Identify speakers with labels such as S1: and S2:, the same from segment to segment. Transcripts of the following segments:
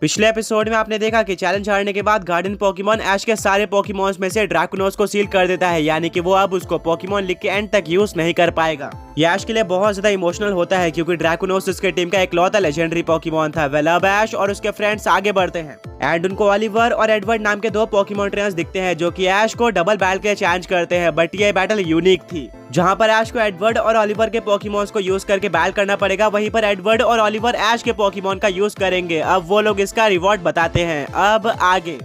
S1: पिछले एपिसोड में आपने देखा कि चैलेंज हारने के बाद गार्डन पोकेमॉन ऐश के सारे पोकेमॉन्स में से ड्रैकुनोस को सील कर देता है, यानी कि वो अब उसको पोकेमॉन लिख के एंड तक यूज नहीं कर पाएगा। ये ऐश के लिए बहुत ज्यादा इमोशनल होता है क्योंकि ड्रैकुनोस उसके टीम का इकलौता लेजेंडरी पोकेमॉन था। वेल अब ऐश और उसके फ्रेंड्स आगे बढ़ते हैं एंड उनको ओलिवर और एडवर्ड नाम के दो पोकेमॉन ट्रेनर्स दिखते हैं जो कि ऐश को डबल बैटल के लिए चैलेंज करते हैं। बट ये बैटल यूनिक थी जहां पर ऐश को एडवर्ड और ओलिवर के पोकेमॉन्स को यूज करके बैटल करना पड़ेगा, वहीं पर एडवर्ड और ओलिवर ऐश के पोकेमॉन का यूज करेंगे। अब वो लोग इसका रिवॉर्ड बताते हैं। अब आगे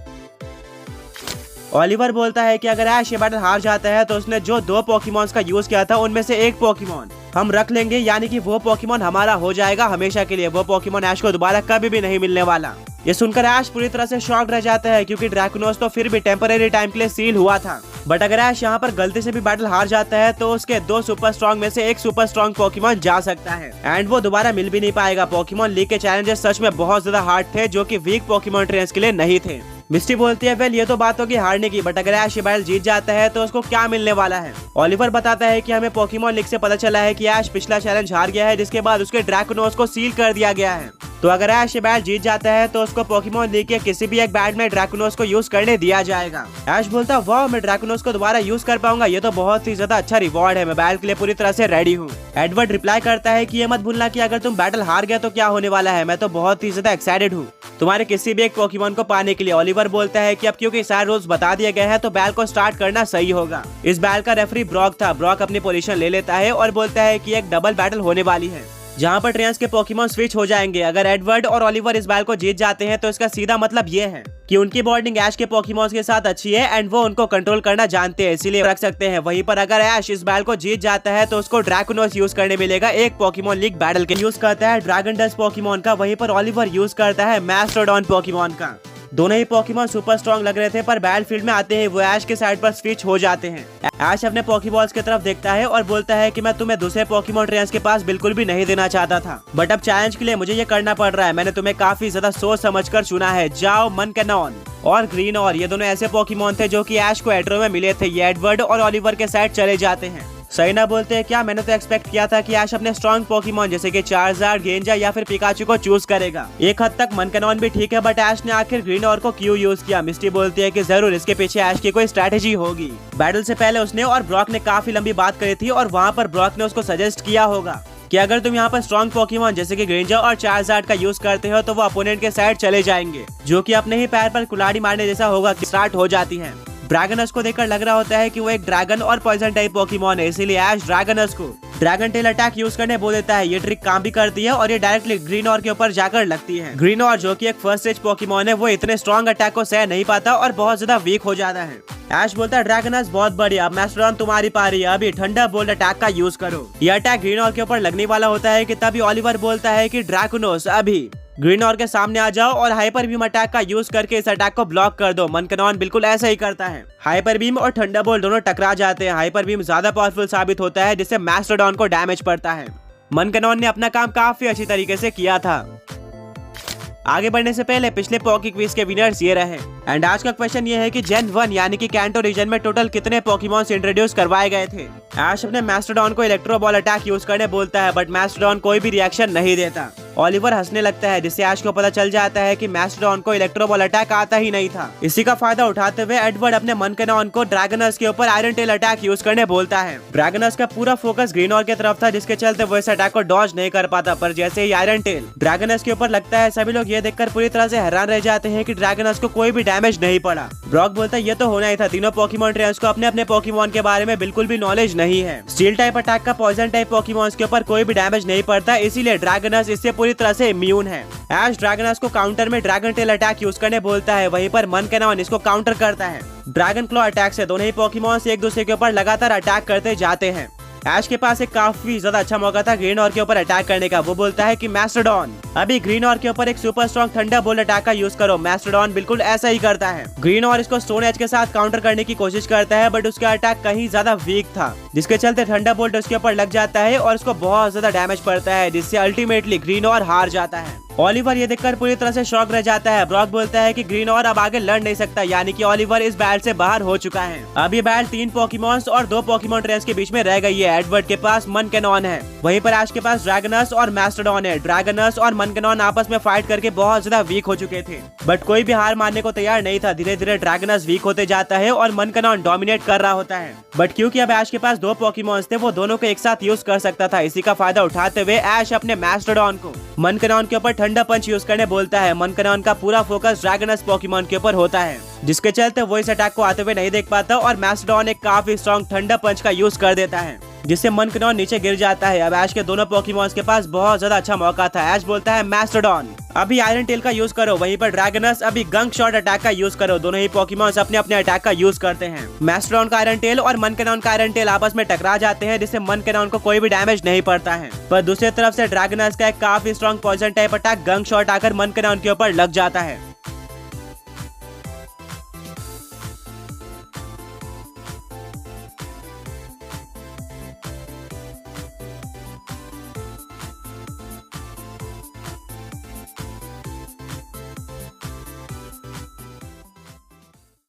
S1: ओलिवर बोलता है कि अगर ऐश ये बैटल हार जाता है तो उसने जो दो पोकेमॉन्स का यूज किया था उनमें से एक पोकेमॉन हम रख लेंगे, यानी कि वो पोकेमॉन हमारा हो जाएगा हमेशा के लिए। वो पोकेमॉन ऐश को दोबारा कभी भी नहीं मिलने वाला। ये सुनकर ऐश पूरी तरह से शॉक्ड रह जाता है क्योंकि ड्रैकुनोस तो फिर भी टेम्परेरी टाइम के लिए सील हुआ था। बट अगर ऐश यहाँ पर गलती से भी बैटल हार जाता है तो उसके दो सुपर स्ट्रॉन्ग में से एक सुपर स्ट्रॉन्ग पोकेमॉन जा सकता है एंड वो दोबारा मिल भी नहीं पाएगा। पोकेमॉन लीग के चैलेंजेस सच में बहुत ज्यादा हार्ड थे जो कि वीक पोकेमॉन ट्रेनर्स के लिए नहीं थे। मिस्टी बोलती है वेल ये तो बात होगी हारने की, बट अगर ऐश ये बैटल जीत जाता है तो उसको क्या मिलने वाला है। ओलिवर बताता है कि हमें पोकेमॉन लीग से पता चला है कि ऐश पिछला चैलेंज हार गया है जिसके बाद उसके ड्रैकुनोस को सील कर दिया गया है। तो अगर ऐश ये बैटल जीत जाता है तो उसको पोकेमॉन लीग के किसी भी एक बैट में ड्रैकुनोस को यूज करने दिया जाएगा। ऐश बोलता है वाह मैं ड्रैकुनोस को दोबारा यूज कर पाऊंगा, ये तो बहुत ही ज्यादा अच्छा रिवॉर्ड है, मैं बैटल के लिए पूरी तरह से रेडी हूँ। एडवर्ड रिप्लाई करता है कि ये मत भूलना कि अगर तुम बैटल हार गया तो क्या होने वाला है, मैं तो बहुत ही ज्यादा एक्साइटेड हूँ तुम्हारे किसी भी एक पोकेमॉन को पाने के लिए। ओलिवर बोलता है कि अब क्योंकि सारे रूल्स बता दिए गए हैं तो बैल को स्टार्ट करना सही होगा। इस बैल का रेफरी ब्रॉक था। ब्रॉक अपनी पोजीशन ले लेता है और बोलता है कि एक डबल बैटल होने वाली है जहां पर ट्रेनर्स के पोकेमॉन स्विच हो जाएंगे। अगर एडवर्ड और ओलिवर इस बैल को जीत जाते हैं तो इसका सीधा मतलब ये है कि उनकी बॉन्डिंग ऐश के पोकेमॉन्स के साथ अच्छी है एंड वो उनको कंट्रोल करना जानते हैं, इसीलिए रख सकते हैं। वहीं पर अगर ऐश इस बैल को जीत जाता है तो उसको ड्रैकुनोस यूज करने मिलेगा एक पोकेमॉन लीग बैटल के। यूज करता है ड्रैगन डस्ट पोकेमॉन का, वहीं पर ओलिवर यूज करता है मैस्टोडॉन पोकेमॉन का। दोनों ही पोकेमॉन सुपर स्ट्रॉन्ग लग रहे थे पर बैटलफील्ड में आते ही वो ऐश के साइड पर स्विच हो जाते हैं। ऐश अपने पोकेबॉल्स की तरफ देखता है और बोलता है कि मैं तुम्हें दूसरे पोकेमॉन ट्रेनर्स के पास बिल्कुल भी नहीं देना चाहता था, बट अब चैलेंज के लिए मुझे ये करना पड़ रहा है। मैंने तुम्हें काफी ज्यादा सोच समझकर चुना है। जाओ मनकैनॉन और ग्रीन और ये दोनों ऐसे पोकेमॉन थे जो कि ऐश को एड्रो में मिले थे। ये एडवर्ड और ओलिवर के साइड चले जाते हैं। सही ना बोलते हैं क्या? मैंने तो एक्सपेक्ट किया था कि ऐश अपने स्ट्रॉन्ग पोकेमॉन जैसे कि चार्जार्ड, गेंजा या फिर पिकाचू को चूज करेगा। एक हद तक मनकैनॉन भी ठीक है, बट ऐश ने आखिर ग्रीन और को क्यों यूज किया? मिस्टी बोलती है कि जरूर इसके पीछे ऐश की कोई स्ट्रैटेजी होगी। बैटल से पहले उसने और ब्रॉक ने काफी लंबी बात करी थी और वहाँ पर ब्रॉक ने उसको सजेस्ट किया होगा कि अगर तुम यहाँ पर स्ट्रॉन्ग पोकेमॉन जैसे कि ग्रेंजर और चार्जार्ड का यूज करते हो तो वो अपोनेंट के साइड चले जाएंगे, जो कि अपने ही पैर पर कुल्हाड़ी मारने जैसा होगा। स्टार्ट हो जाती है। ड्रैगनस को देखकर लग रहा होता है कि वो एक ड्रैगन और पॉइजन टाइप पोकेमॉन है, इसीलिए ऐश ड्रैगनस को ड्रैगन टेल अटैक यूज करने बोल देता है। ये ट्रिक काम भी करती है और ये डायरेक्टली ग्रीन और के ऊपर जाकर लगती है। ग्रीन और जो कि एक फर्स्ट स्टेज पोकेमॉन है वो इतने स्ट्रॉन्ग अटैक को सह नहीं पाता और बहुत ज्यादा वीक हो जाता है। ऐश बोलता है ड्रैगनस बहुत बढ़िया, अब मैस्टोडॉन तुम्हारी पारी है, अभी ठंडा बोल्ट अटैक का यूज करो। ये अटैक ग्रीन और के ऊपर लगने वाला होता है कि तभी ओलिवर बोलता है कि ड्रैकुनोस अभी ग्रीन और के सामने आ जाओ और हाइपर बीम अटैक का यूज करके इस अटैक को ब्लॉक कर दो। मनकैनॉन बिल्कुल ऐसा ही करता है। हाइपर बीम और थंडरबोल्ट दोनों टकरा जाते हैं। हाइपर बीम ज्यादा पावरफुल साबित होता है जिससे मैस्टोडॉन को डैमेज पड़ता है। मनकैनॉन ने अपना काम काफी अच्छी तरीके से किया था। आगे बढ़ने से पहले पिछले पॉकी क्विज के विनर्स ये रहे एंड आज का क्वेश्चन ये है कि जेन 1 यानी कि कैंटो रीजन में टोटल कितने पोकेमॉन्स इंट्रोड्यूस करवाए गए थे। ऐश अपने मैस्टोडॉन को इलेक्ट्रो बॉल अटैक यूज करने बोलता है बट मैस्टोडॉन कोई भी रिएक्शन नहीं देता। ओलिवर हंसने लगता है जिससे ऐश को पता चल जाता है कि मैस्टोडॉन को इलेक्ट्रो बॉल अटैक आता ही नहीं था। इसी का फायदा उठाते हुए एडवर्ड अपने मनकैनॉन को ड्रैगनस के ऊपर आयरन टेल अटैक यूज करने बोलता है। ड्रैगनस का पूरा फोकस ग्रीन और की तरफ था जिसके चलते वो इस अटैक को डॉज नहीं कर पाता, पर जैसे ही आयरन टेल ड्रैगनस के ऊपर लगता है सभी लोग ये देखकर पूरी तरह से हैरान रह जाते हैं कि ड्रैगनस को कोई भी डैमेज नहीं पड़ा। ब्रॉक बोलता है ये तो होना ही था, तीनों पोकेमॉन ट्रेनर्स को अपने अपने पोकेमॉन के बारे में बिल्कुल भी नॉलेज नहीं है। स्टील टाइप अटैक का पॉइजन टाइप पोकेमॉन्स के ऊपर कोई भी डैमेज नहीं पड़ता, इसीलिए ड्रैगनस इससे पूरी तरह से इम्यून है। ऐश ड्रैगनस को काउंटर में ड्रैगन टेल अटैक यूज करने बोलता है, वहीं पर मनकैनॉन इसको काउंटर करता है। ड्रैगन क्लॉ अटैक से दोनों ही पोकेमॉन्स एक दूसरे के ऊपर लगातार अटैक करते जाते हैं। ऐश के पास एक काफी ज्यादा अच्छा मौका था ग्रीन और के ऊपर अटैक करने का। वो बोलता है कि मैस्टोडॉन अभी ग्रीन और के ऊपर एक super strong thunder bolt attack का यूज करो। मैस्टोडॉन बिल्कुल ऐसा ही करता है। ग्रीन और इसको स्टोन एज के साथ काउंटर करने की कोशिश करता है बट उसका अटैक कहीं ज्यादा वीक था जिसके चलते थंडर बोल्ट उसके ऊपर लग जाता है और उसको बहुत ज्यादा डैमेज पड़ता है जिससे अल्टीमेटली ग्रीन और हार जाता है। ओलिवर ये देखकर पूरी तरह से शॉक रह जाता है। ब्रॉक बोलता है कि ग्रीन और अब आगे लड़ नहीं सकता, यानी कि ओलिवर इस बैटल से बाहर हो चुका है। अब ये बैटल 3 पोकेमॉन्स और 2 पोकेमॉन ट्रेनर्स के बीच में रह गई है। एडवर्ड के पास मनकेनॉन है, वहीं पर ऐश के पास ड्रैगनस और मैस्टरडॉन है। ड्रैगनस और मनकेनॉन आपस में फाइट करके बहुत ज्यादा वीक हो चुके थे, बट कोई भी हार मानने को तैयार नहीं था। धीरे धीरे ड्रैगनस वीक होते जाता है और मनकेनॉन डोमिनेट कर रहा होता है, बट क्योंकि अब ऐश के पास 2 पोकेमॉन्स थे, वो दोनों को एक साथ यूज कर सकता था। इसी का फायदा उठाते हुए ऐश अपने मैस्टरडॉन को मनकेनॉन के ऊपर ठंडा पंच यूज करने बोलता है। मनकेनॉन का पूरा फोकस ड्रैगनस पोकेमॉन के ऊपर होता है, जिसके चलते वो इस अटैक को आते हुए नहीं देख पाता और मैस्टरडॉन एक काफी स्ट्रॉन्ग ठंडा पंच का यूज कर देता है, जिससे मनकेनॉन नीचे गिर जाता है। अब ऐश के दोनों पोकेमॉन्स के पास बहुत ज्यादा अच्छा मौका था। ऐश बोलता है मैस्टरडॉन अभी आयरन टेल का यूज करो, वहीं पर ड्रैगनस अभी गंक शॉट अटैक का यूज करो। दोनों ही पोकेमॉन्स अपने अपने अटैक का यूज करते हैं। मैस्टरडॉन का आयरन टेल और मनकेनॉन का आयरन टेल आपस में टकरा जाते हैं, जिससे मनकेनॉन को कोई भी डैमेज नहीं पड़ता है। पर दूसरी तरफ से ड्रैगनस का एक काफी strong poison type attack gunk shot आकर मनकेनॉन के ऊपर लग जाता है।